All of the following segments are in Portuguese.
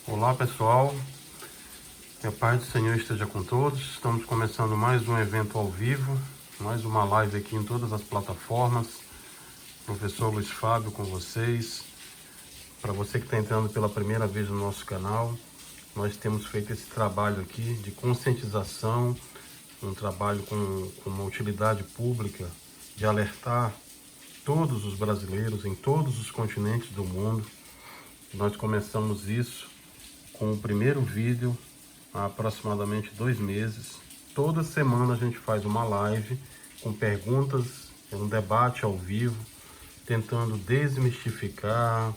Olá pessoal, que a paz do Senhor esteja com todos. Estamos começando mais um evento ao vivo, mais uma live aqui em todas as plataformas. Professor Luiz Fábio com vocês. Para você que está entrando pela primeira vez no nosso canal, nós temos feito esse trabalho aqui de conscientização, um trabalho com uma utilidade pública, de alertar todos os brasileiros em todos os continentes do mundo. Nós começamos isso com o primeiro vídeo há aproximadamente 2 meses. Toda semana a gente faz uma live com perguntas, um debate ao vivo, tentando desmistificar,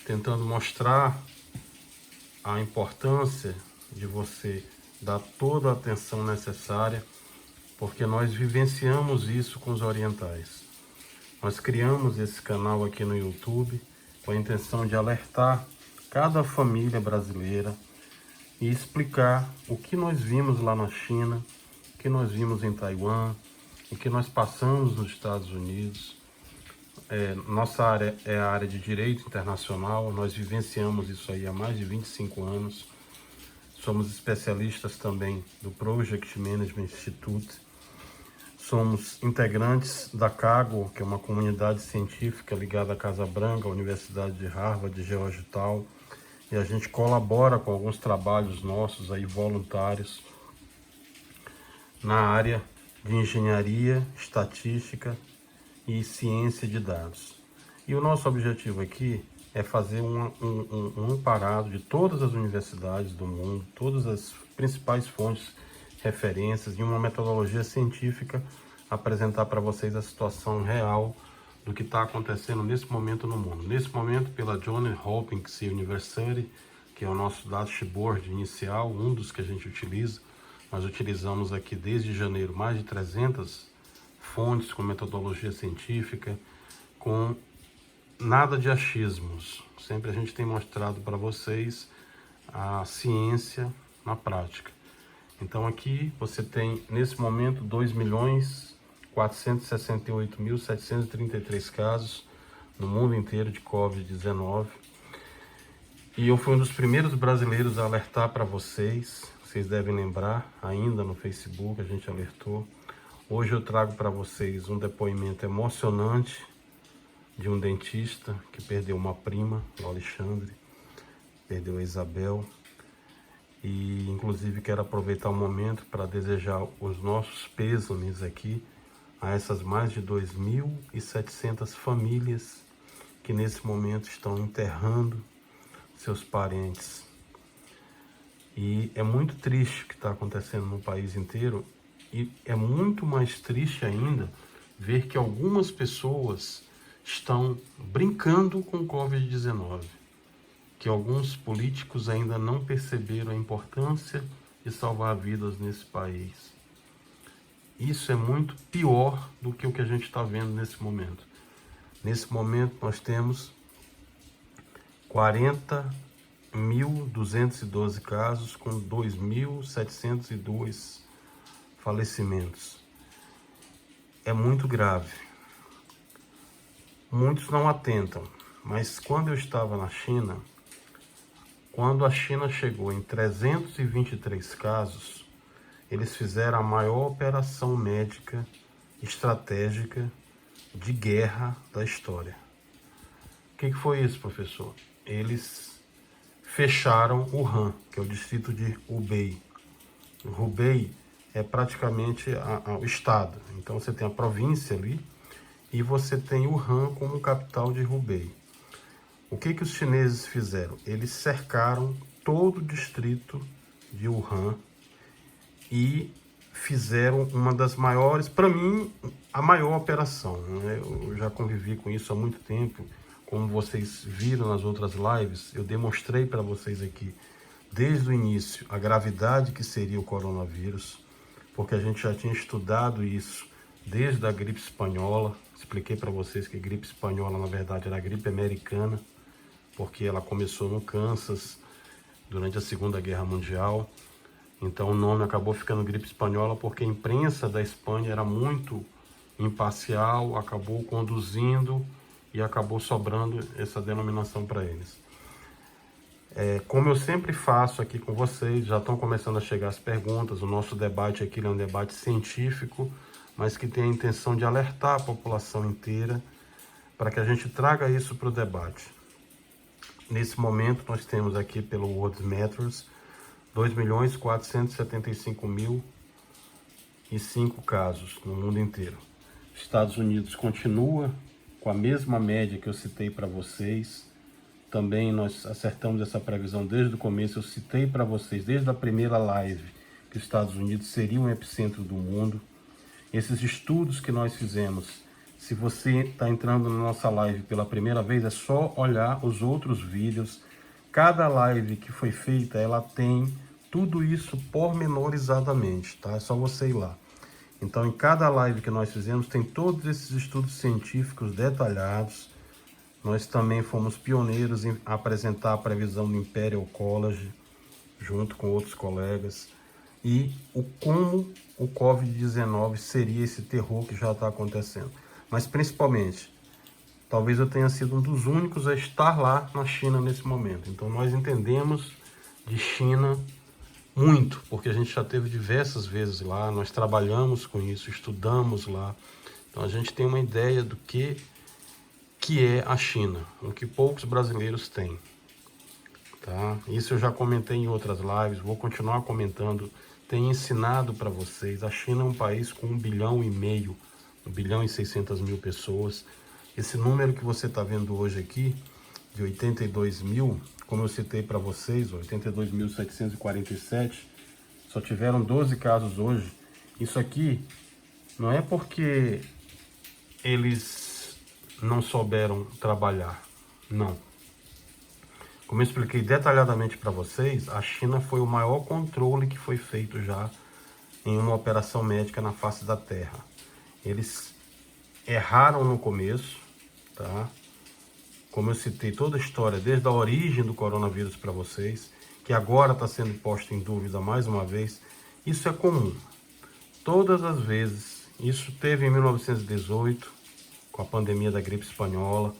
tentando mostrar a importância de você dar toda a atenção necessária, porque nós vivenciamos isso com os orientais. Nós criamos esse canal aqui no YouTube com a intenção de alertar cada família brasileira e explicar o que nós vimos lá na China, o que nós vimos em Taiwan, o que nós passamos nos Estados Unidos. Nossa área é a área de direito internacional, nós vivenciamos isso aí há mais de 25 anos. Somos especialistas também do Project Management Institute. Somos integrantes da CAGO, que é uma comunidade científica ligada à Casa Branca, à Universidade de Harvard, de Georgetown, e a gente colabora com alguns trabalhos nossos aí voluntários na área de engenharia, estatística e ciência de dados. E o nosso objetivo aqui é fazer um apanhado de todas as universidades do mundo, todas as principais fontes, referências e uma metodologia científica, apresentar para vocês a situação real do que está acontecendo nesse momento no mundo. Nesse momento, pela Johns Hopkins University, que é o nosso dashboard inicial, um dos que a gente utiliza. Nós utilizamos aqui desde janeiro mais de 300 fontes com metodologia científica, com nada de achismos. Sempre a gente tem mostrado para vocês a ciência na prática. Então aqui você tem, nesse momento, 2.468.733 casos no mundo inteiro de Covid-19. E eu fui um dos primeiros brasileiros a alertar para vocês. Vocês devem lembrar, ainda no Facebook a gente alertou. Hoje eu trago para vocês um depoimento emocionante de um dentista que perdeu uma prima, o Alexandre, perdeu a Isabel. E inclusive quero aproveitar o momento para desejar os nossos pêsames aqui a essas mais de 2.700 famílias que nesse momento estão enterrando seus parentes. E é muito triste o que está acontecendo no país inteiro, e é muito mais triste ainda ver que algumas pessoas estão brincando com o Covid-19. Que alguns políticos ainda não perceberam a importância de salvar vidas nesse país. Isso é muito pior do que o que a gente está vendo nesse momento. Nesse momento nós temos 40.212 casos com 2.702 falecimentos. É muito grave. Muitos não atentam, mas quando eu estava na China, quando a China chegou em 323 casos, eles fizeram a maior operação médica estratégica de guerra da história. O que foi isso, professor? Eles fecharam Wuhan, que é o distrito de Hubei. Hubei é praticamente o estado. Então você tem a província ali e você tem Wuhan como capital de Hubei. O que os chineses fizeram? Eles cercaram todo o distrito de Wuhan e fizeram uma das maiores, para mim, a maior operação, né? Eu já convivi com isso há muito tempo. Como vocês viram nas outras lives, eu demonstrei para vocês aqui, desde o início, a gravidade que seria o coronavírus, porque a gente já tinha estudado isso desde a gripe espanhola. Expliquei para vocês que a gripe espanhola, na verdade, era a gripe americana, porque ela começou no Kansas durante a Segunda Guerra Mundial. Então o nome acabou ficando gripe espanhola porque a imprensa da Espanha era muito imparcial, acabou conduzindo e acabou sobrando essa denominação para eles. Como eu sempre faço aqui com vocês, já estão começando a chegar as perguntas. O nosso debate aqui é um debate científico, mas que tem a intenção de alertar a população inteira para que a gente traga isso para o debate. Nesse momento, nós temos aqui pelo World Matters 2.475.005 casos no mundo inteiro. Estados Unidos continua com a mesma média que eu citei para vocês. Também nós acertamos essa previsão desde o começo. Eu citei para vocês desde a primeira live que os Estados Unidos seria um epicentro do mundo. Esses estudos que nós fizemos, se você está entrando na nossa live pela primeira vez, é só olhar os outros vídeos. Cada live que foi feita, ela tem tudo isso pormenorizadamente, tá? É só você ir lá. Então, em cada live que nós fizemos, tem todos esses estudos científicos detalhados. Nós também fomos pioneiros em apresentar a previsão do Imperial College, junto com outros colegas, e como o Covid-19 seria esse terror que já está acontecendo. Mas principalmente, talvez eu tenha sido um dos únicos a estar lá na China nesse momento. Então nós entendemos de China muito, porque a gente já teve diversas vezes lá, nós trabalhamos com isso, estudamos lá. Então a gente tem uma ideia do que é a China, o que poucos brasileiros têm, tá? Isso eu já comentei em outras lives, vou continuar comentando, tenho ensinado para vocês. A China é um país com 1,5 bilhão, 1 bilhão e 600 mil pessoas. Esse número que você está vendo hoje aqui, de 82 mil, como eu citei para vocês, 82.747, só tiveram 12 casos hoje. Isso aqui não é porque eles não souberam trabalhar, não. Como eu expliquei detalhadamente para vocês, a China foi o maior controle que foi feito já em uma operação médica na face da Terra. Eles erraram no começo, tá? Como eu citei toda a história, desde a origem do coronavírus para vocês, que agora está sendo posto em dúvida mais uma vez. Isso é comum. Todas as vezes, isso teve em 1918, com a pandemia da gripe espanhola.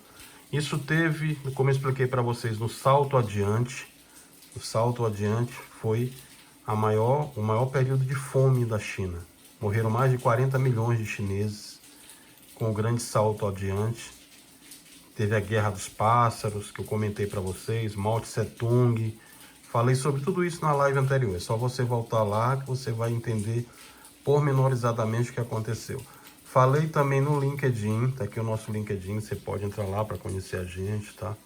Isso teve, como eu expliquei para vocês, no salto adiante. O salto adiante foi o maior período de fome da China. Morreram mais de 40 milhões de chineses com o grande salto adiante. Teve a Guerra dos Pássaros, que eu comentei para vocês, Mao Tse Tung. Falei sobre tudo isso na live anterior. É só você voltar lá que você vai entender pormenorizadamente o que aconteceu. Falei também no LinkedIn, tá aqui o nosso LinkedIn, você pode entrar lá para conhecer a gente, tá?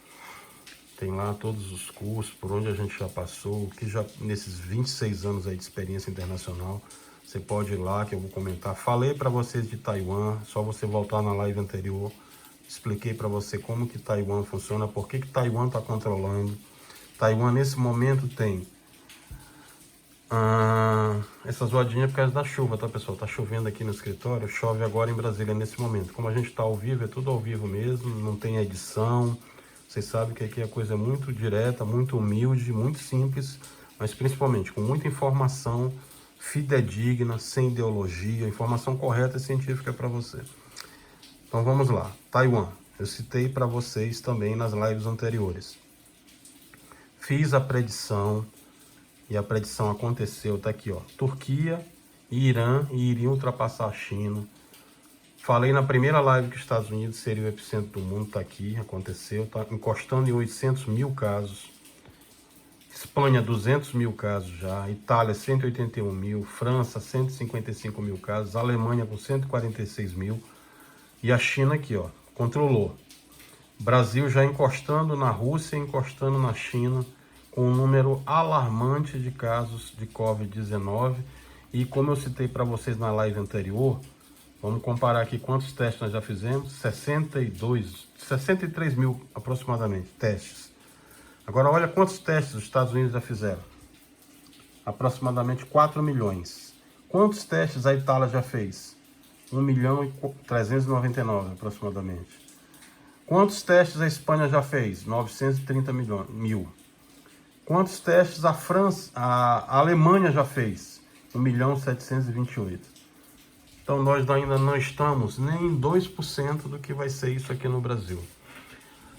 Tem lá todos os cursos, por onde a gente já passou, que já nesses 26 anos aí de experiência internacional, você pode ir lá que eu vou comentar. Falei para vocês de Taiwan, só você voltar na live anterior, expliquei para você como que Taiwan funciona, por que Taiwan está controlando. Taiwan nesse momento tem essa zoadinha por causa da chuva, tá, pessoal? Tá chovendo aqui no escritório, chove agora em Brasília nesse momento. Como a gente tá ao vivo, é tudo ao vivo mesmo, não tem edição. Vocês sabem que aqui a coisa é muito direta, muito humilde, muito simples, mas principalmente com muita informação fidedigna, sem ideologia, informação correta e científica para você. Então vamos lá. Taiwan, eu citei para vocês também nas lives anteriores. Fiz a predição. E a predição aconteceu, tá aqui, ó. Turquia e Irã iriam ultrapassar a China. Falei na primeira live que os Estados Unidos seria o epicentro do mundo, tá aqui, aconteceu, tá encostando em 800 mil casos. Espanha, 200 mil casos já. Itália, 181 mil. França, 155 mil casos. Alemanha com 146 mil. E a China aqui, ó, controlou. Brasil já encostando na Rússia, encostando na China, com um número alarmante de casos de Covid-19. E como eu citei para vocês na live anterior, vamos comparar aqui quantos testes nós já fizemos. 63 mil aproximadamente testes. Agora olha quantos testes os Estados Unidos já fizeram. Aproximadamente 4 milhões. Quantos testes a Itália já fez? 1.399.000 aproximadamente. Quantos testes a Espanha já fez? 930 mil. Quantos testes a França, a Alemanha já fez? 1.728.000. Então nós ainda não estamos nem em 2% do que vai ser isso aqui no Brasil.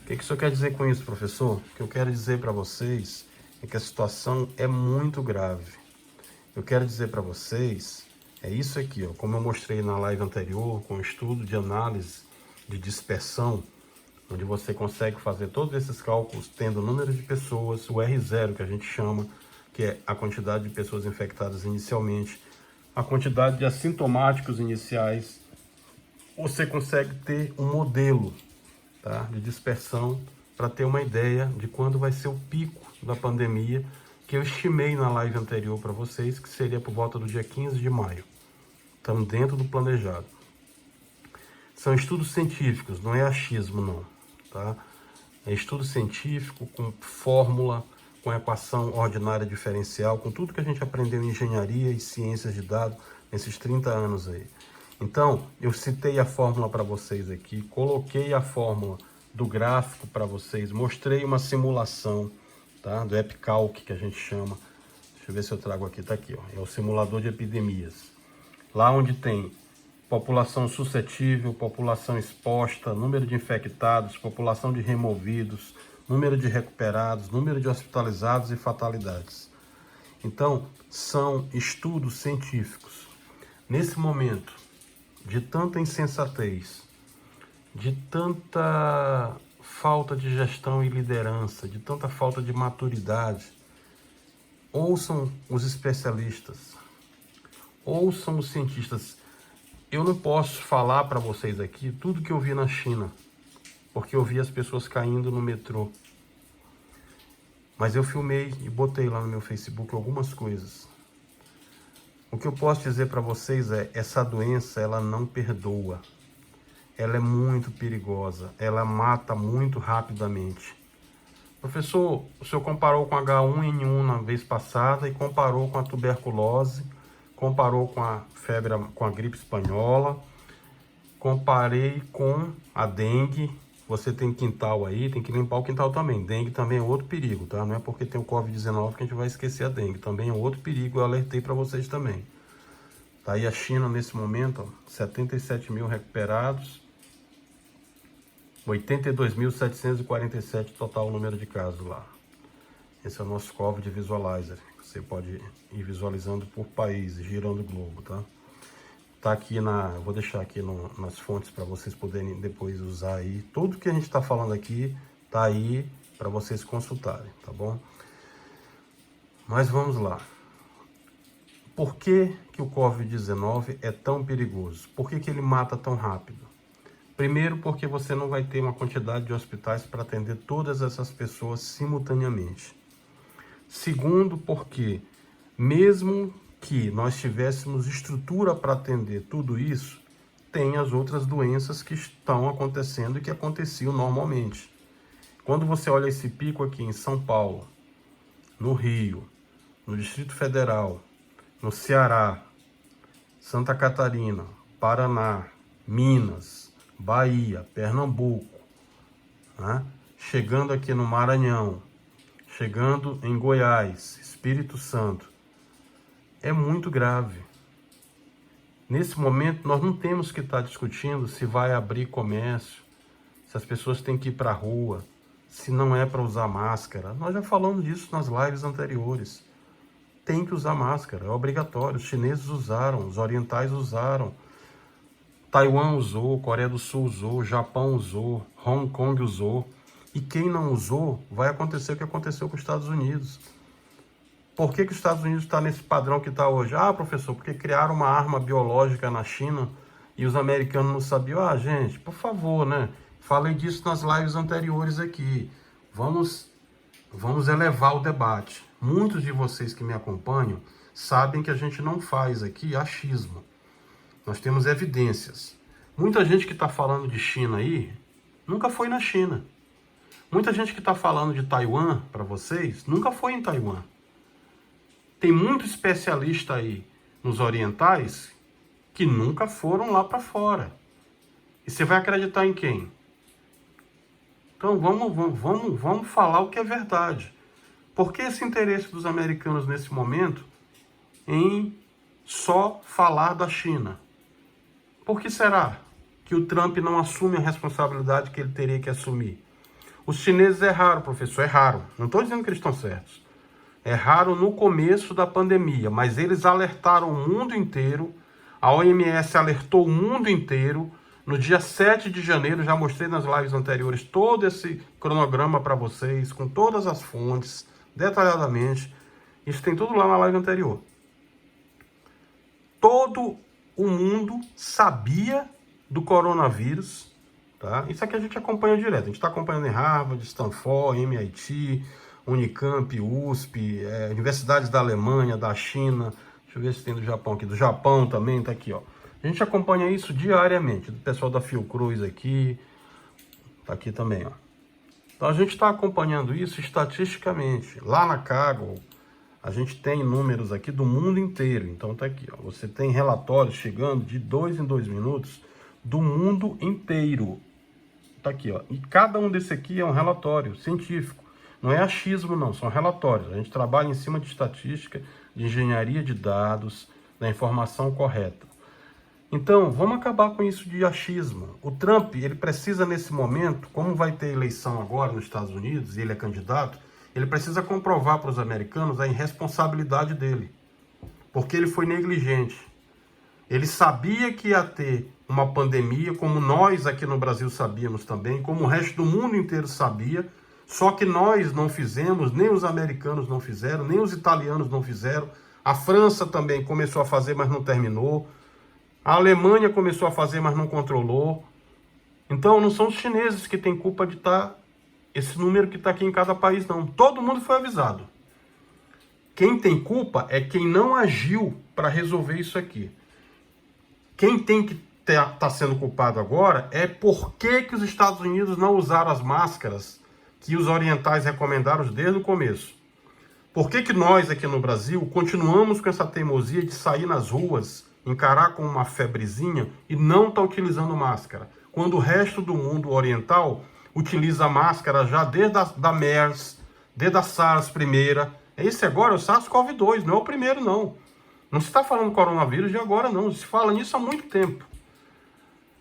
O que isso quer dizer com isso, professor? O que eu quero dizer para vocês é que a situação é muito grave. Eu quero dizer para vocês, é isso aqui, ó, como eu mostrei na live anterior, com o estudo de análise de dispersão, onde você consegue fazer todos esses cálculos tendo o número de pessoas, o R0 que a gente chama, que é a quantidade de pessoas infectadas inicialmente, a quantidade de assintomáticos iniciais, você consegue ter um modelo, tá, de dispersão para ter uma ideia de quando vai ser o pico da pandemia, que eu estimei na live anterior para vocês, que seria por volta do dia 15 de maio. Estamos dentro do planejado. São estudos científicos, não é achismo não, tá? É estudo científico com fórmula, com equação ordinária diferencial, com tudo que a gente aprendeu em engenharia e ciências de dados nesses 30 anos aí. Então, eu citei a fórmula para vocês aqui, coloquei a fórmula do gráfico para vocês, mostrei uma simulação, tá? Do EpiCalc, que a gente chama. Deixa eu ver se eu trago aqui, tá aqui, ó. É o simulador de epidemias. Lá onde tem população suscetível, população exposta, número de infectados, população de removidos, número de recuperados, número de hospitalizados e fatalidades. Então, são estudos científicos. Nesse momento de tanta insensatez, de tanta falta de gestão e liderança, de tanta falta de maturidade, ouçam os especialistas, ouçam os cientistas. Eu não posso falar para vocês aqui tudo que eu vi na China, porque eu vi as pessoas caindo no metrô. Mas eu filmei e botei lá no meu Facebook algumas coisas. O que eu posso dizer para vocês é, essa doença, ela não perdoa. Ela é muito perigosa, ela mata muito rapidamente. Professor, o senhor comparou com H1N1 na vez passada e comparou com a tuberculose, comparou com a febre, com a gripe espanhola, comparei com a dengue. Você tem quintal aí, tem que limpar o quintal também. Dengue também é outro perigo, tá? Não é porque tem o Covid-19 que a gente vai esquecer a dengue. Também é outro perigo, eu alertei para vocês também. Tá aí a China nesse momento, ó, 77 mil recuperados, 82.747 total o número de casos lá. Esse é o nosso Covid Visualizer. Você pode ir visualizando por país, girando o globo, tá? Tá aqui eu vou deixar aqui nas fontes para vocês poderem depois usar aí. Tudo que a gente está falando aqui tá aí para vocês consultarem, tá bom? Mas vamos lá. Por que que o Covid-19 é tão perigoso? Por que que ele mata tão rápido? Primeiro, porque você não vai ter uma quantidade de hospitais para atender todas essas pessoas simultaneamente. Segundo, porque mesmo que nós tivéssemos estrutura para atender tudo isso, tem as outras doenças que estão acontecendo e que aconteciam normalmente. Quando você olha esse pico aqui em São Paulo, no Rio, no Distrito Federal, no Ceará, Santa Catarina, Paraná, Minas, Bahia, Pernambuco, né? Chegando aqui no Maranhão, chegando em Goiás, Espírito Santo, é muito grave. Nesse momento, nós não temos que estar discutindo se vai abrir comércio, se as pessoas têm que ir para a rua, se não é para usar máscara. Nós já falamos disso nas lives anteriores. Tem que usar máscara, é obrigatório. Os chineses usaram, os orientais usaram, Taiwan usou, Coreia do Sul usou, Japão usou, Hong Kong usou. E quem não usou, vai acontecer o que aconteceu com os Estados Unidos. Por que que os Estados Unidos está nesse padrão que está hoje? Ah, professor, porque criaram uma arma biológica na China e os americanos não sabiam. Ah, gente, por favor, né? Falei disso nas lives anteriores aqui. Vamos elevar o debate. Muitos de vocês que me acompanham sabem que a gente não faz aqui achismo. Nós temos evidências. Muita gente que está falando de China aí, nunca foi na China. Muita gente que está falando de Taiwan, para vocês, nunca foi em Taiwan. Tem muito especialista aí nos orientais que nunca foram lá para fora. E você vai acreditar em quem? Então vamos falar o que é verdade. Por que esse interesse dos americanos nesse momento em só falar da China? Por que será que o Trump não assume a responsabilidade que ele teria que assumir? Os chineses erraram, professor, erraram. Não estou dizendo que eles estão certos. Erraram no começo da pandemia, mas eles alertaram o mundo inteiro. A OMS alertou o mundo inteiro. No dia 7 de janeiro, já mostrei nas lives anteriores todo esse cronograma para vocês, com todas as fontes, detalhadamente. Isso tem tudo lá na live anterior. Todo o mundo sabia do coronavírus, tá? Isso aqui a gente acompanha direto. A gente está acompanhando em Harvard, Stanford, MIT, Unicamp, USP, universidades da Alemanha, da China. Deixa eu ver se tem do Japão aqui. Do Japão também, tá aqui, ó. A gente acompanha isso diariamente. Do pessoal da Fiocruz aqui. Tá aqui também, ó. Então a gente está acompanhando isso estatisticamente. Lá na Kaggle, a gente tem números aqui do mundo inteiro. Então tá aqui, ó. Você tem relatórios chegando de 2 em 2 minutos do mundo inteiro. Tá aqui, ó. E cada um desse aqui é um relatório científico. Não é achismo, não. São relatórios. A gente trabalha em cima de estatística, de engenharia de dados, da informação correta. Então, vamos acabar com isso de achismo. O Trump, ele precisa nesse momento, como vai ter eleição agora nos Estados Unidos, e ele é candidato, ele precisa comprovar para os americanos a irresponsabilidade dele. Porque ele foi negligente. Ele sabia que ia ter uma pandemia, como nós aqui no Brasil sabíamos também, como o resto do mundo inteiro sabia, só que nós não fizemos, nem os americanos não fizeram, nem os italianos não fizeram. A França também começou a fazer, mas não terminou. A Alemanha começou a fazer, mas não controlou. Então, não são os chineses que têm culpa de estar esse número que está aqui em cada país, não. Todo mundo foi avisado. Quem tem culpa é quem não agiu para resolver isso aqui. Quem tem que estar sendo culpado agora é por que os Estados Unidos não usaram as máscaras que os orientais recomendaram desde o começo. Por que nós aqui no Brasil continuamos com essa teimosia de sair nas ruas, encarar com uma febrezinha e não tá utilizando máscara, quando o resto do mundo oriental utiliza máscara já desde da MERS, desde a SARS primeira. Esse agora é o SARS-CoV-2, não é o primeiro não. Não se está falando coronavírus de agora não, se fala nisso há muito tempo.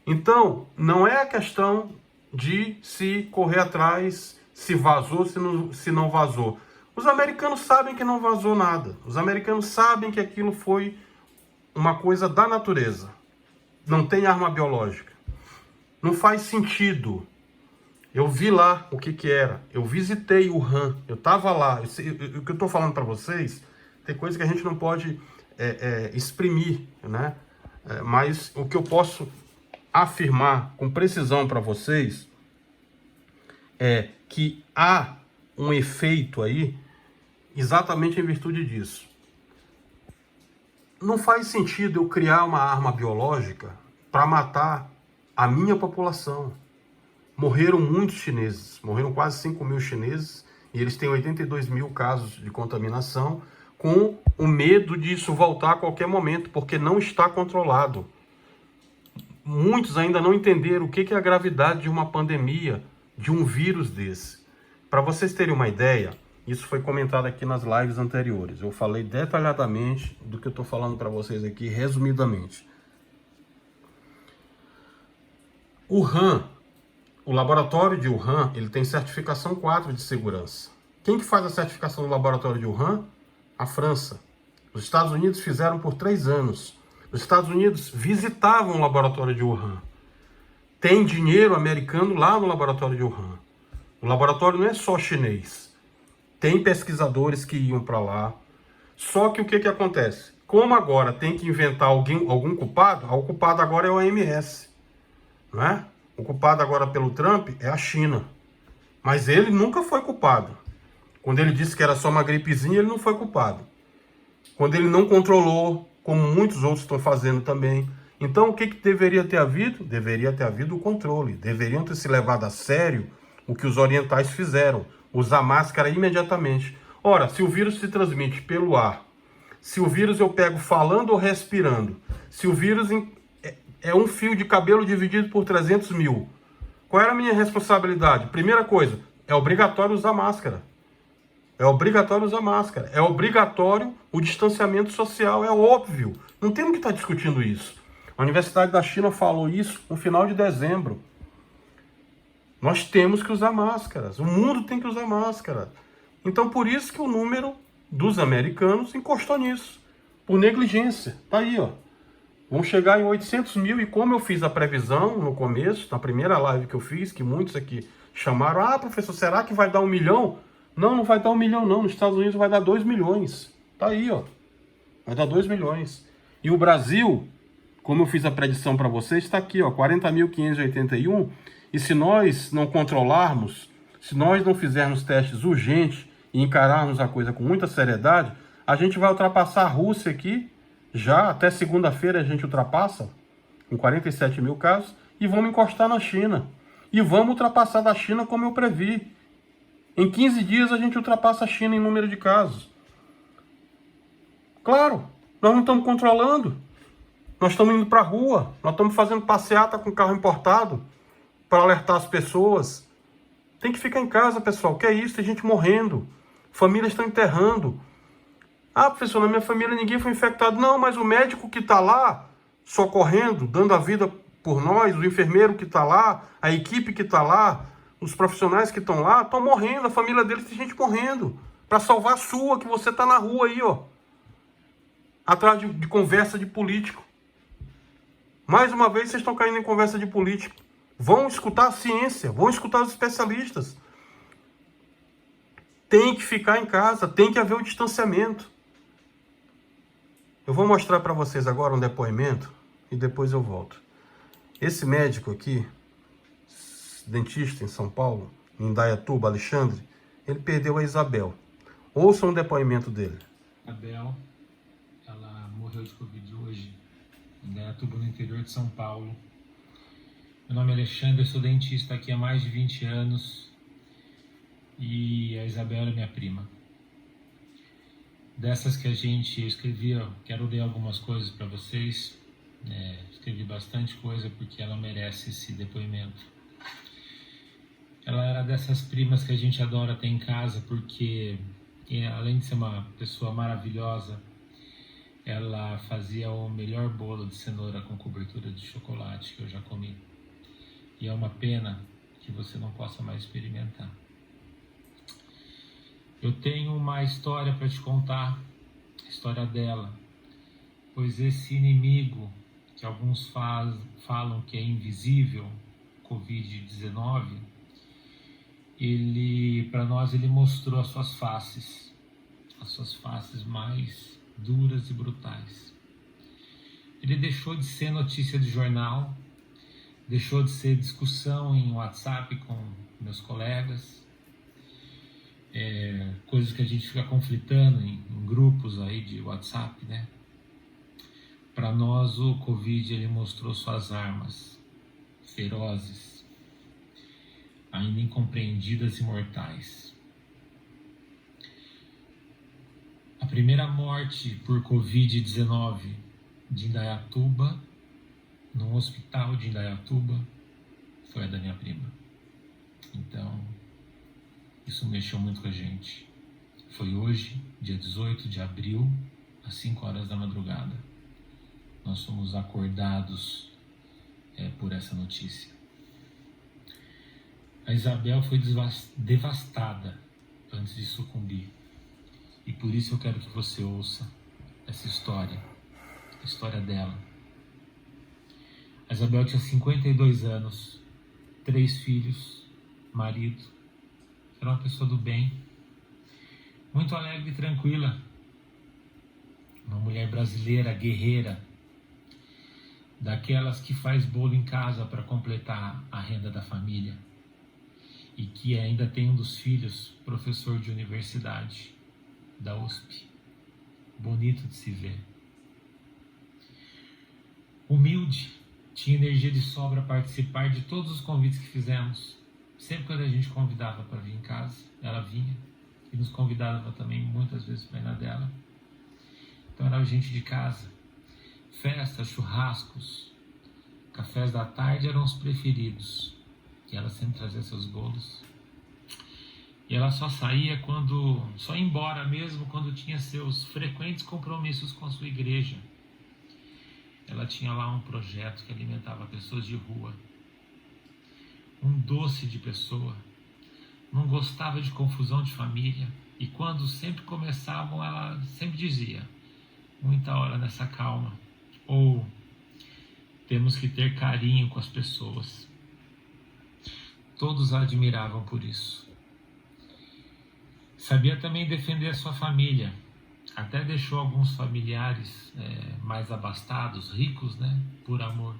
Então, não é a questão de se correr atrás, se vazou, se não vazou. Os americanos sabem que não vazou nada. Os americanos sabem que aquilo foi uma coisa da natureza. Não tem arma biológica. Não faz sentido. Eu vi lá o que era. Eu visitei o Wuhan. Eu estava lá. O que eu estou falando para vocês, tem coisa que a gente não pode exprimir, né? Mas o que eu posso afirmar com precisão para vocês é que há um efeito aí exatamente em virtude disso. Não faz sentido eu criar uma arma biológica para matar a minha população. Morreram muitos chineses, morreram quase 5 mil chineses, e eles têm 82 mil casos de contaminação, com o medo disso voltar a qualquer momento, porque não está controlado. Muitos ainda não entenderam o que é a gravidade de uma pandemia, de um vírus desse. Para vocês terem uma ideia, isso foi comentado aqui nas lives anteriores. Eu falei detalhadamente do que eu estou falando para vocês aqui, resumidamente. Wuhan, o laboratório de Wuhan, ele tem certificação 4 de segurança. Quem que faz a certificação do laboratório de Wuhan? A França. Os Estados Unidos fizeram por 3 anos. Os Estados Unidos visitavam o laboratório de Wuhan. Tem dinheiro americano lá no laboratório de Wuhan. O laboratório não é só chinês. Tem pesquisadores que iam para lá. Só que o que acontece? Como agora tem que inventar algum culpado, o culpado agora é o OMS. Não é? O culpado agora pelo Trump é a China. Mas ele nunca foi culpado. Quando ele disse que era só uma gripezinha, ele não foi culpado. Quando ele não controlou, como muitos outros estão fazendo também. Então, o que deveria ter havido? Deveria ter havido o controle. Deveriam ter se levado a sério o que os orientais fizeram. Usar máscara imediatamente. Ora, se o vírus se transmite pelo ar, se o vírus eu pego falando ou respirando, se o vírus é um fio de cabelo dividido por 300 mil, qual era a minha responsabilidade? Primeira coisa, é obrigatório usar máscara. É obrigatório usar máscara. É obrigatório o distanciamento social, é óbvio. Não temos que estar discutindo isso. A Universidade da China falou isso no final de dezembro. Nós temos que usar máscaras. O mundo tem que usar máscara. Então, por isso que o número dos americanos encostou nisso, por negligência. Tá aí, ó. Vão chegar em 800 mil, e como eu fiz a previsão no começo, na primeira live que eu fiz, que muitos aqui chamaram, ah, professor, será que vai dar 1 milhão? Não, não vai dar 1 milhão não, nos Estados Unidos vai dar 2 milhões. Tá aí, ó. Vai dar 2 milhões. E o Brasil, como eu fiz a predição para vocês, está aqui, ó, 40.581. E se nós não controlarmos, se nós não fizermos testes urgentes e encararmos a coisa com muita seriedade, a gente vai ultrapassar a Rússia aqui, já até segunda-feira a gente ultrapassa, com 47 mil casos, e vamos encostar na China. E vamos ultrapassar da China como eu previ. Em 15 dias a gente ultrapassa a China em número de casos. Claro, nós não estamos controlando. Nós estamos indo para a rua, nós estamos fazendo passeata com carro importado para alertar as pessoas. Tem que ficar em casa, pessoal. Que é isso? Tem gente morrendo. Famílias estão enterrando. Ah, professor, na minha família ninguém foi infectado. Não, mas o médico que está lá, socorrendo, dando a vida por nós, o enfermeiro que está lá, a equipe que está lá, os profissionais que estão lá, estão morrendo. A família deles tem gente morrendo. Para salvar a sua, que você está na rua aí, ó. Atrás de conversa de político. Mais uma vez, vocês estão caindo em conversa de político. Vão escutar a ciência, vão escutar os especialistas. Tem que ficar em casa, tem que haver o distanciamento. Eu vou mostrar para vocês agora um depoimento e depois eu volto. Esse médico aqui, dentista em São Paulo, em Indaiatuba, Alexandre, ele perdeu a Isabel. Ouçam o depoimento dele. Isabel, ela morreu de Covid hoje, em Indaiatuba, no interior de São Paulo. Meu nome é Alexandre, eu sou dentista aqui há mais de 20 anos e a Isabel é minha prima. Dessas que eu escrevi, quero ler algumas coisas para vocês, escrevi bastante coisa porque ela merece esse depoimento. Ela era dessas primas que a gente adora ter em casa porque, além de ser uma pessoa maravilhosa, ela fazia o melhor bolo de cenoura com cobertura de chocolate que eu já comi. E é uma pena que você não possa mais experimentar. Eu tenho uma história para te contar, a história dela, pois esse inimigo que alguns falam que é invisível, Covid-19, para nós ele mostrou as suas faces mais duras e brutais. Ele deixou de ser notícia de jornal, deixou de ser discussão em WhatsApp com meus colegas, coisas que a gente fica conflitando em grupos aí de WhatsApp, né? Para nós o Covid ele mostrou suas armas ferozes, ainda incompreendidas e mortais. A primeira morte por Covid-19 de Indaiatuba, num hospital de Indaiatuba, foi a da minha prima. Então, isso mexeu muito com a gente. Foi hoje, dia 18 de abril, às 5 horas da madrugada. Nós fomos acordados por essa notícia. A Isabel foi devastada antes de sucumbir. E por isso eu quero que você ouça essa história, a história dela. A Isabel tinha 52 anos, 3 filhos, marido. Era uma pessoa do bem, muito alegre e tranquila. Uma mulher brasileira, guerreira, daquelas que faz bolo em casa para completar a renda da família. E que ainda tem um dos filhos, professor de universidade, da USP. Bonito de se ver. Humilde, tinha energia de sobra a participar de todos os convites que fizemos. Sempre quando a gente convidava para vir em casa, ela vinha. E nos convidava também muitas vezes para ir na dela. Então era gente de casa. Festas, churrascos, cafés da tarde eram os preferidos. E ela sempre trazia seus bolos. E ela só saía só ia embora mesmo quando tinha seus frequentes compromissos com a sua igreja. Ela tinha lá um projeto que alimentava pessoas de rua. Um doce de pessoa. Não gostava de confusão de família. E quando sempre começavam, ela sempre dizia: muita hora nessa calma, ou temos que ter carinho com as pessoas. Todos a admiravam por isso. Sabia também defender a sua família. Até deixou alguns familiares mais abastados, ricos, por amor.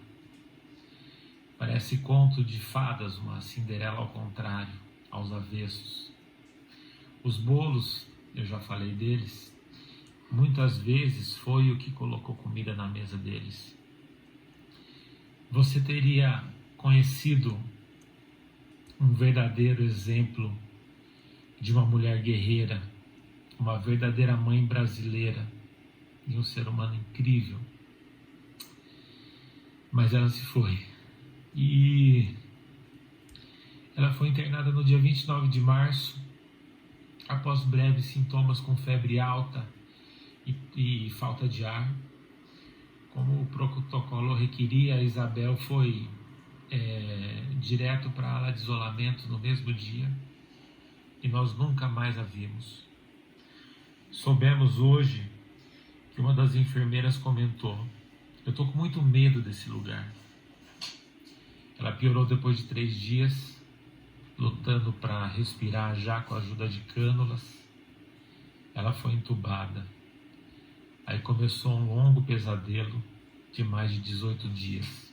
Parece conto de fadas, uma Cinderela ao contrário, aos avessos. Os bolos, eu já falei deles, muitas vezes foi o que colocou comida na mesa deles. Você teria conhecido um verdadeiro exemplo de uma mulher guerreira, uma verdadeira mãe brasileira e um ser humano incrível. Mas ela se foi. E ela foi internada no dia 29 de março, após breves sintomas com febre alta e falta de ar. Como o protocolo requeria, a Isabel foi direto para a ala de isolamento no mesmo dia e nós nunca mais a vimos. Soubemos hoje que uma das enfermeiras comentou: eu estou com muito medo desse lugar. Ela piorou depois de 3 dias, lutando para respirar já com a ajuda de cânulas. Ela foi entubada. Aí começou um longo pesadelo de mais de 18 dias.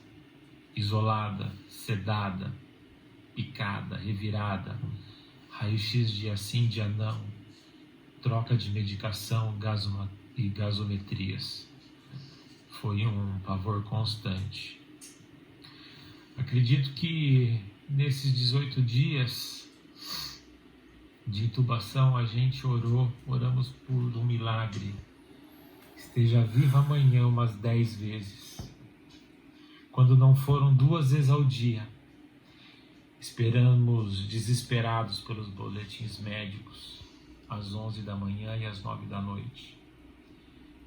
Isolada, sedada, picada, revirada, raio-x dia sim, dia não, troca de medicação e gasometrias. Foi um pavor constante. Acredito que nesses 18 dias de intubação a gente oramos por um milagre. Esteja viva amanhã umas 10 vezes. Quando não foram 2 vezes ao dia. Esperamos desesperados pelos boletins médicos, às 11 da manhã e às 9 da noite.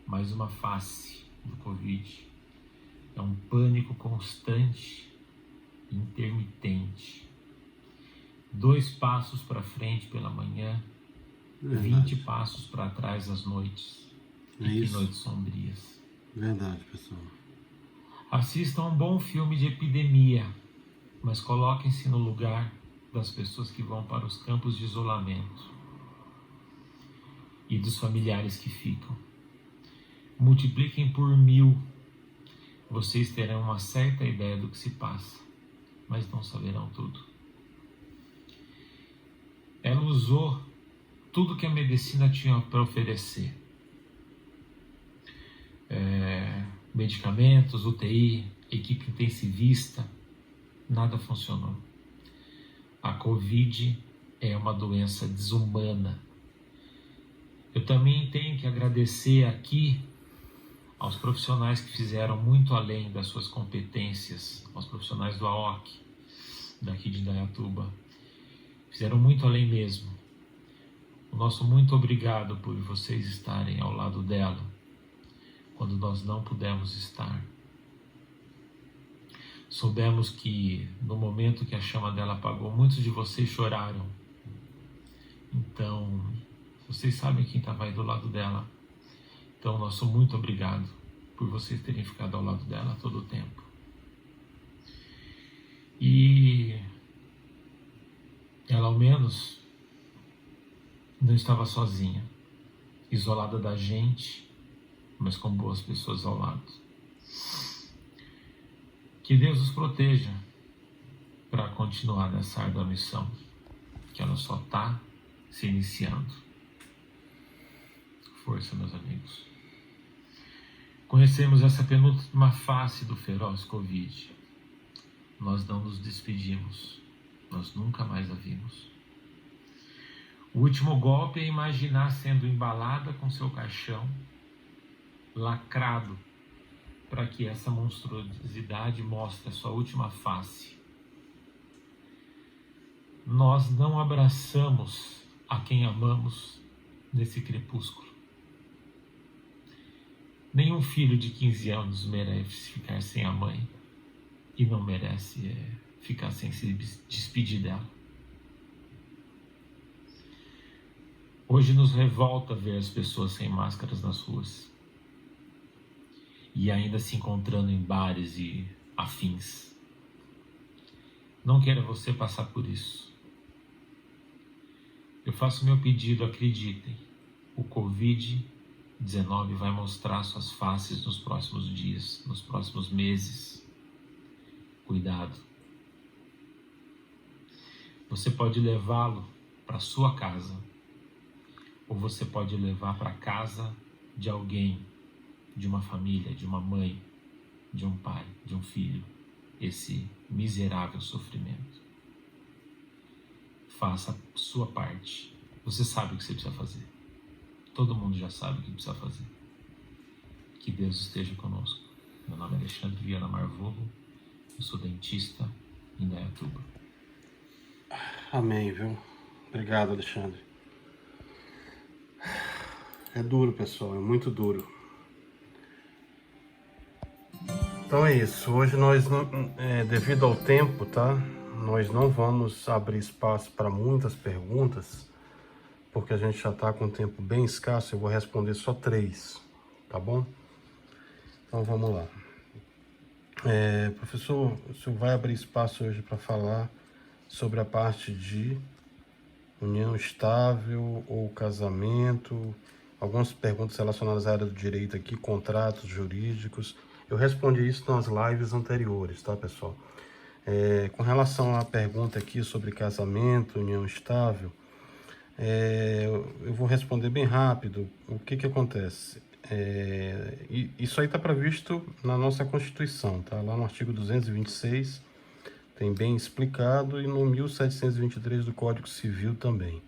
Mais uma face do Covid. É um pânico constante, intermitente. 2 passos para frente pela manhã, Verdade. 20 passos para trás às noites. É e que isso. noites sombrias. Verdade, pessoal. Assistam um bom filme de epidemia, mas coloquem-se no lugar das pessoas que vão para os campos de isolamento e dos familiares que ficam. Multipliquem por 1000. Vocês terão uma certa ideia do que se passa, mas não saberão tudo. Ela usou tudo que a medicina tinha para oferecer. Medicamentos, UTI, equipe intensivista, nada funcionou. A Covid é uma doença desumana. Eu também tenho que agradecer aqui aos profissionais que fizeram muito além das suas competências, aos profissionais do AOC, daqui de Indaiatuba. Fizeram muito além mesmo. O nosso muito obrigado por vocês estarem ao lado dela, quando nós não pudemos estar. Soubemos que no momento que a chama dela apagou, muitos de vocês choraram. Então, vocês sabem quem estava aí do lado dela. Então, nosso muito obrigado por vocês terem ficado ao lado dela todo o tempo. E ela, ao menos, não estava sozinha, isolada da gente, mas com boas pessoas ao lado. Que Deus os proteja para continuar nessa árdua missão, que ela só está se iniciando. Força, meus amigos. Conhecemos essa penúltima face do feroz Covid. Nós não nos despedimos. Nós nunca mais a vimos. O último golpe é imaginar sendo embalada com seu caixão, lacrado, para que essa monstruosidade mostre a sua última face. Nós não abraçamos a quem amamos nesse crepúsculo. Nenhum filho de 15 anos merece ficar sem a mãe e não merece ficar sem se despedir dela. Hoje nos revolta ver as pessoas sem máscaras nas ruas e ainda se encontrando em bares e afins. Não queira você passar por isso. Eu faço meu pedido, acreditem. O Covid-19 vai mostrar suas faces nos próximos dias, nos próximos meses. Cuidado. Você pode levá-lo para sua casa, ou você pode levar para a casa de alguém, de uma família, de uma mãe, de um pai, de um filho, esse miserável sofrimento. Faça a sua parte. Você sabe o que você precisa fazer. Todo mundo já sabe o que precisa fazer. Que Deus esteja conosco. Meu nome é Alexandre Viana Marvolo, eu sou dentista em Indaiatuba. Amém, viu? Obrigado, Alexandre. É duro, pessoal, é muito duro. Então é isso. Hoje nós, devido ao tempo, tá? Nós não vamos abrir espaço para muitas perguntas, porque a gente já está com um tempo bem escasso. Eu vou responder só 3, tá bom? Então vamos lá. Professor, o senhor vai abrir espaço hoje para falar sobre a parte de união estável ou casamento, algumas perguntas relacionadas à área do direito aqui, contratos jurídicos. Eu respondi isso nas lives anteriores, tá, pessoal? Com relação à pergunta aqui sobre casamento, união estável, eu vou responder bem rápido. O que acontece? Isso aí está previsto na nossa Constituição, tá? Lá no artigo 226, tem bem explicado, e no 1723 do Código Civil também.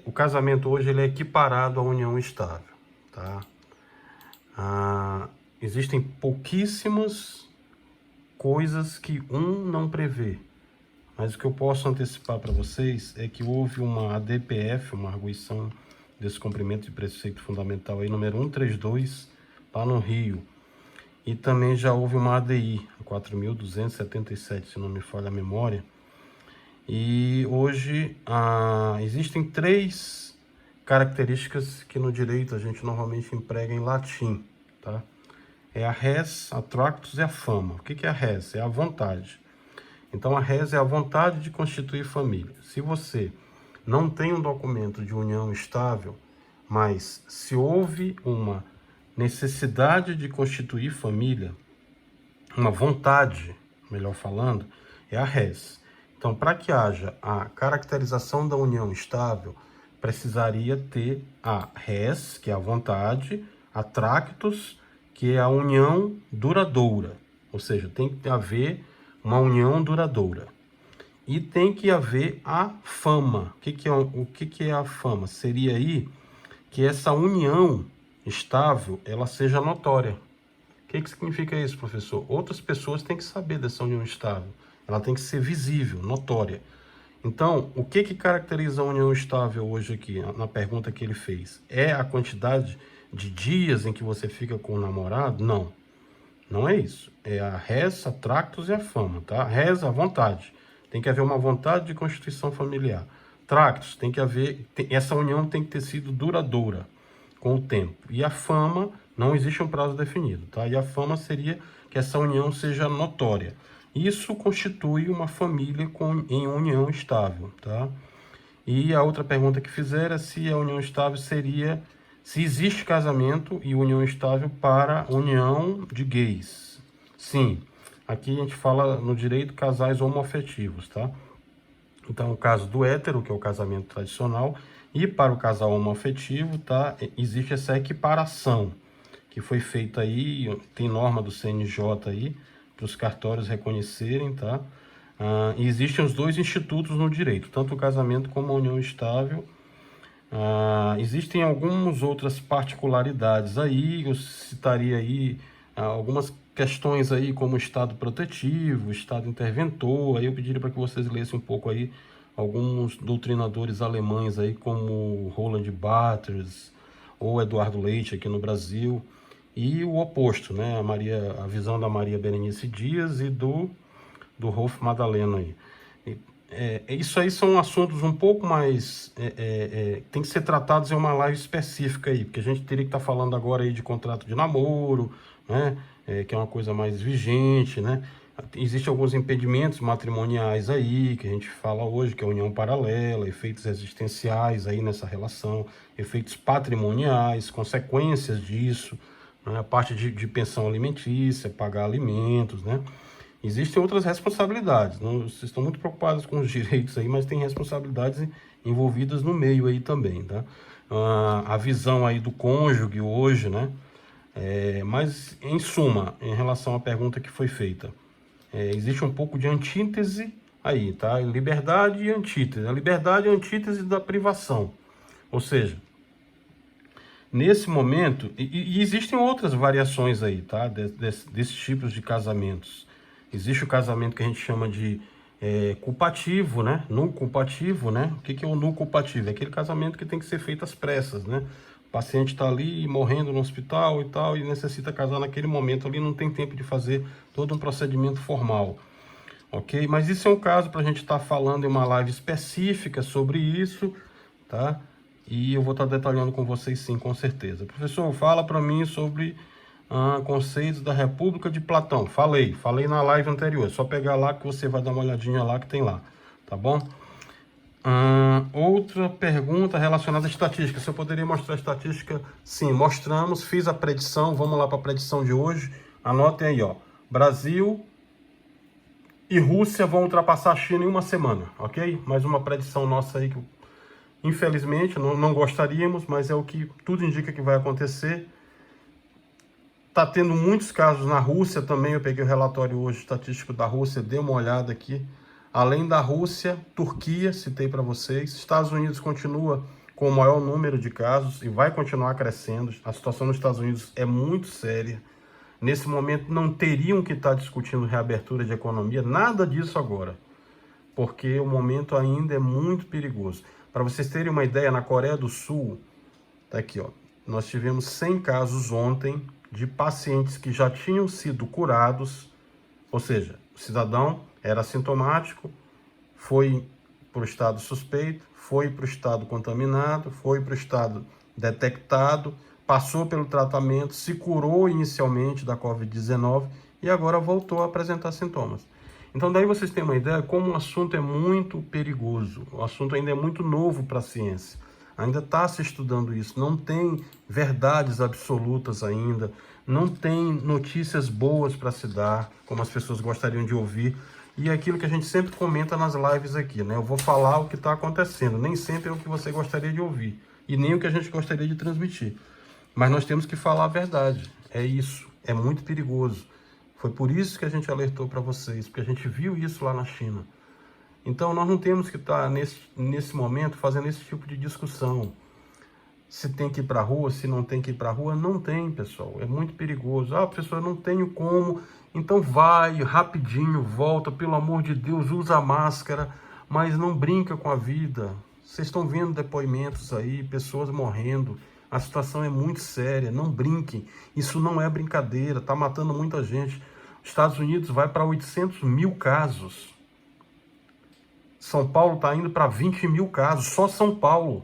O casamento hoje ele é equiparado à união estável, tá? Existem pouquíssimas coisas que não prevê, mas o que eu posso antecipar para vocês é que houve uma ADPF, uma arguição de descumprimento de preceito fundamental aí, número 132, lá no Rio. E também já houve uma ADI, 4.277, se não me falha a memória. E hoje existem 3 características que no direito a gente normalmente emprega em latim, tá? É a res, a tractus e a fama. O que é a res? É a vontade. Então a res é a vontade de constituir família. Se você não tem um documento de união estável, mas se houve uma necessidade de constituir família, uma vontade, melhor falando, é a res. Então, para que haja a caracterização da união estável, precisaria ter a res, que é a vontade, a tractus, que é a união duradoura. Ou seja, tem que haver uma união duradoura. E tem que haver a fama. O que é a fama? Seria aí que essa união estável, ela seja notória. O que significa isso, professor? Outras pessoas têm que saber dessa união estável. Ela tem que ser visível, notória. Então, o que caracteriza a união estável hoje aqui, na pergunta que ele fez? É a quantidade de dias em que você fica com o namorado? Não. Não é isso. É a res, a tractus e a fama, tá? Res, a vontade. Tem que haver uma vontade de constituição familiar. Tractus, tem que haver... Essa união tem que ter sido duradoura com o tempo. E a fama, não existe um prazo definido, tá? E a fama seria que essa união seja notória. Isso constitui uma família em união estável, tá? E a outra pergunta que fizeram é se a união estável seria... Se existe casamento e união estável para união de gays. Sim, aqui a gente fala no direito casais homoafetivos, tá? Então, o caso do hétero, que é o casamento tradicional, e para o casal homoafetivo, tá? Existe essa equiparação que foi feita aí, tem norma do CNJ aí, para os cartórios reconhecerem, tá? E existem os 2 institutos no direito, tanto o casamento como a união estável. Existem algumas outras particularidades aí, eu citaria aí algumas questões aí como estado protetivo, estado interventor. Aí eu pediria para que vocês lessem um pouco aí alguns doutrinadores alemães aí como Roland Barthes ou Eduardo Leite aqui no Brasil, e o oposto, né, a visão da Maria Berenice Dias e do Rolf Madaleno aí. Isso aí são assuntos um pouco mais... tem que ser tratados em uma live específica aí, porque a gente teria que estar falando agora aí de contrato de namoro, né? Que é uma coisa mais vigente, né? Existem alguns impedimentos matrimoniais aí, que a gente fala hoje, que é a união paralela, efeitos existenciais aí nessa relação, efeitos patrimoniais, consequências disso, né? A parte de pensão alimentícia, pagar alimentos, né? Existem outras responsabilidades, não, vocês estão muito preocupados com os direitos aí, mas tem responsabilidades envolvidas no meio aí também, tá? A visão aí do cônjuge hoje, né? Mas, em suma, em relação à pergunta que foi feita, existe um pouco de antítese aí, tá? Liberdade e antítese. A liberdade é a antítese da privação, ou seja, nesse momento, e existem outras variações aí, tá? Desses tipos de casamentos. Existe o casamento que a gente chama de culpativo, né? Nulo culpativo, né? O que é o nulo culpativo? É aquele casamento que tem que ser feito às pressas, né? O paciente está ali morrendo no hospital e tal, e necessita casar naquele momento ali, não tem tempo de fazer todo um procedimento formal. Ok? Mas isso é um caso para a gente estar falando em uma live específica sobre isso, tá? E eu vou estar detalhando com vocês sim, com certeza. Professor, fala para mim sobre conceitos da República de Platão. Falei na live anterior. É só pegar lá que você vai dar uma olhadinha lá que tem lá, tá bom? Outra pergunta relacionada à estatística. Se eu poderia mostrar a estatística? Sim, mostramos. Fiz a predição. Vamos lá para a predição de hoje. Anotem aí, ó. Brasil e Rússia vão ultrapassar a China em uma semana, ok? Mais uma predição nossa aí que, infelizmente, não gostaríamos, mas é o que tudo indica que vai acontecer. Tá tendo muitos casos na Rússia também. Eu peguei o relatório hoje estatístico da Rússia, dei uma olhada aqui. Além da Rússia, Turquia, citei para vocês. Estados Unidos continua com o maior número de casos e vai continuar crescendo. A situação nos Estados Unidos é muito séria. Nesse momento não teriam que estar discutindo reabertura de economia, nada disso agora, porque o momento ainda é muito perigoso. Para vocês terem uma ideia, na Coreia do Sul, tá aqui, ó, nós tivemos 100 casos ontem de pacientes que já tinham sido curados, ou seja, o cidadão era assintomático, foi para o estado suspeito, foi para o estado contaminado, foi para o estado detectado, passou pelo tratamento, se curou inicialmente da Covid-19 e agora voltou a apresentar sintomas. Então daí vocês têm uma ideia como o assunto é muito perigoso, o assunto ainda é muito novo para a ciência. Ainda está se estudando isso, não tem verdades absolutas ainda, não tem notícias boas para se dar, como as pessoas gostariam de ouvir. E é aquilo que a gente sempre comenta nas lives aqui, né? Eu vou falar o que está acontecendo, nem sempre é o que você gostaria de ouvir, e nem o que a gente gostaria de transmitir. Mas nós temos que falar a verdade, é isso, é muito perigoso. Foi por isso que a gente alertou para vocês, porque a gente viu isso lá na China. Então, nós não temos que estar, nesse momento, fazendo esse tipo de discussão. Se tem que ir para a rua, se não tem que ir para a rua, não tem, pessoal. É muito perigoso. Professor, eu não tenho como. Então vai, rapidinho, volta. Pelo amor de Deus, usa máscara, mas não brinca com a vida. Vocês estão vendo depoimentos aí, pessoas morrendo. A situação é muito séria, não brinquem. Isso não é brincadeira, está matando muita gente. Os Estados Unidos vai para 800 mil casos. São Paulo está indo para 20 mil casos, só São Paulo.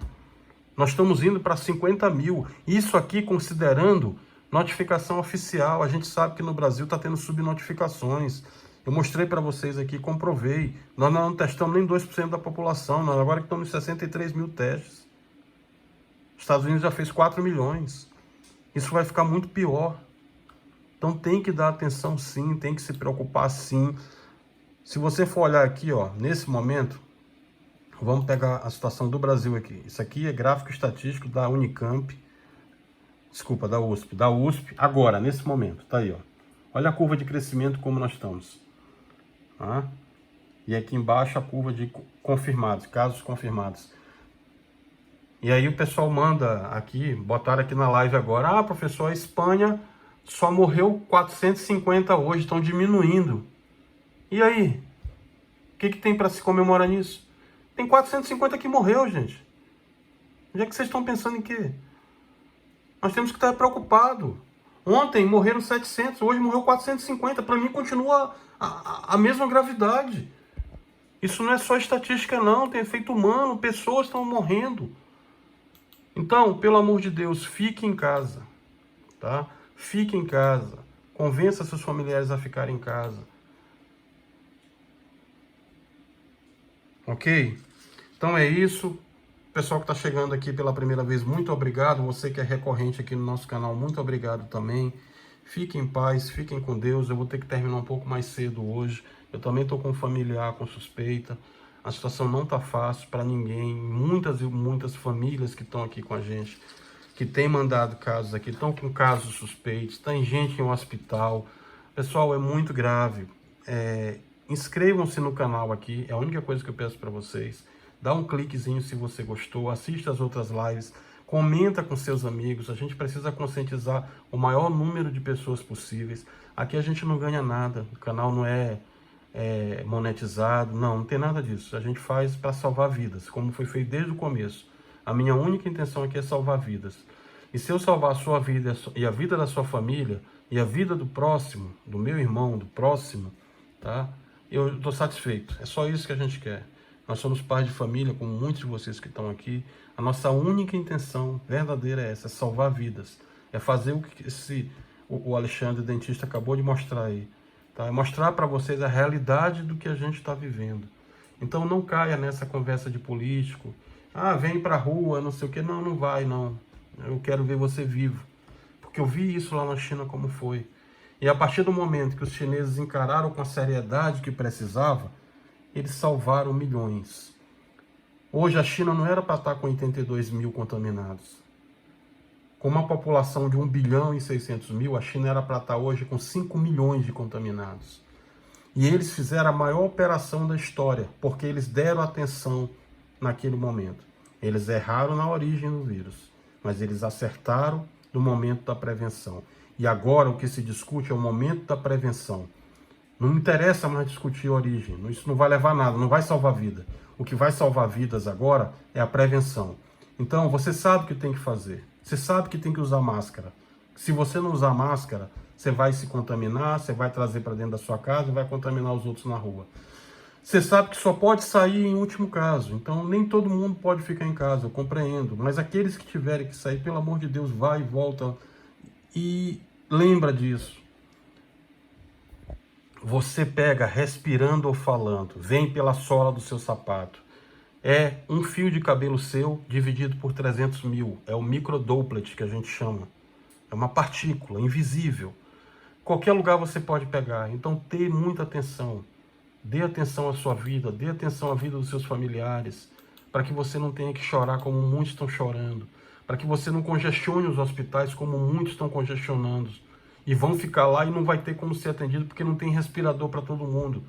Nós estamos indo para 50 mil. Isso aqui considerando notificação oficial. A gente sabe que no Brasil está tendo subnotificações. Eu mostrei para vocês aqui, comprovei. Nós não testamos nem 2% da população. Nós agora que estamos em 63 mil testes. Os Estados Unidos já fez 4 milhões. Isso vai ficar muito pior. Então tem que dar atenção sim, tem que se preocupar sim. Se você for olhar aqui, ó, nesse momento, vamos pegar a situação do Brasil aqui. Isso aqui é gráfico estatístico da Unicamp, desculpa, da USP. Da USP, agora, nesse momento, tá aí, ó. Olha a curva de crescimento como nós estamos. Tá? E aqui embaixo a curva de confirmados, casos confirmados. E aí o pessoal manda aqui, botaram aqui na live agora, professor, a Espanha só morreu 450 hoje, estão diminuindo. E aí? O que tem para se comemorar nisso? Tem 450 que morreu, gente. Onde é que vocês estão pensando em quê? Nós temos que estar preocupados. Ontem morreram 700, hoje morreu 450. Para mim continua a mesma gravidade. Isso não é só estatística não, tem efeito humano, pessoas estão morrendo. Então, pelo amor de Deus, fique em casa, tá? Fique em casa, convença seus familiares a ficarem em casa. Ok? Então é isso. Pessoal que está chegando aqui pela primeira vez, muito obrigado. Você que é recorrente aqui no nosso canal, muito obrigado também. Fiquem em paz, fiquem com Deus. Eu vou ter que terminar um pouco mais cedo hoje. Eu também estou com um familiar com suspeita. A situação não está fácil para ninguém. Muitas e muitas famílias que estão aqui com a gente, que têm mandado casos aqui, estão com casos suspeitos. Tem gente em um hospital. Pessoal, é muito grave. Inscrevam-se no canal aqui. É a única coisa que eu peço para vocês. Dá um cliquezinho se você gostou, assista as outras lives, comenta com seus amigos. A gente precisa conscientizar o maior número de pessoas possíveis. Aqui a gente não ganha nada, o canal não é monetizado, não tem nada disso. A gente faz para salvar vidas, como foi feito desde o começo. A minha única intenção aqui é salvar vidas. E se eu salvar a sua vida e a vida da sua família, e a vida do próximo, do meu irmão, do próximo, tá? Eu estou satisfeito. É só isso que a gente quer. Nós somos pais de família, como muitos de vocês que estão aqui. A nossa única intenção verdadeira é essa, é salvar vidas. É fazer o que o Alexandre, dentista, acabou de mostrar aí. Tá? É mostrar para vocês a realidade do que a gente está vivendo. Então não caia nessa conversa de político. Ah, vem para a rua, não sei o quê. Não, não vai, não. Eu quero ver você vivo. Porque eu vi isso lá na China como foi. E a partir do momento que os chineses encararam com a seriedade que precisava, eles salvaram milhões. Hoje a China não era para estar com 82 mil contaminados. Com uma população de 1 bilhão e 600 mil, a China era para estar hoje com 5 milhões de contaminados. E eles fizeram a maior operação da história, porque eles deram atenção naquele momento. Eles erraram na origem do vírus, mas eles acertaram no momento da prevenção. E agora o que se discute é o momento da prevenção. Não interessa mais discutir a origem, isso não vai levar a nada, não vai salvar vida. O que vai salvar vidas agora é a prevenção. Então, você sabe o que tem que fazer. Você sabe que tem que usar máscara. Se você não usar máscara, você vai se contaminar, você vai trazer para dentro da sua casa e vai contaminar os outros na rua. Você sabe que só pode sair em último caso. Então, nem todo mundo pode ficar em casa, eu compreendo. Mas aqueles que tiverem que sair, pelo amor de Deus, vai e volta. E lembra disso. Você pega respirando ou falando, vem pela sola do seu sapato. É um fio de cabelo seu dividido por 300 mil. É o microdoplet que a gente chama. É uma partícula invisível. Qualquer lugar você pode pegar. Então, dê muita atenção. Dê atenção à sua vida, dê atenção à vida dos seus familiares, para que você não tenha que chorar como muitos estão chorando, para que você não congestione os hospitais como muitos estão congestionando. E vão ficar lá e não vai ter como ser atendido porque não tem respirador para todo mundo.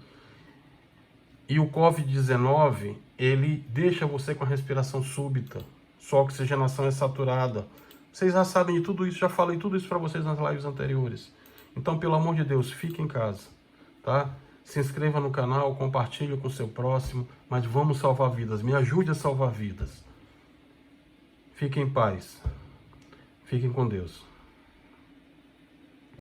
E o Covid-19, ele deixa você com a respiração súbita. Sua oxigenação é saturada. Vocês já sabem de tudo isso, já falei tudo isso para vocês nas lives anteriores. Então, pelo amor de Deus, fique em casa, tá? Se inscreva no canal, compartilhe com o seu próximo, mas vamos salvar vidas. Me ajude a salvar vidas. Fiquem em paz. Fiquem com Deus.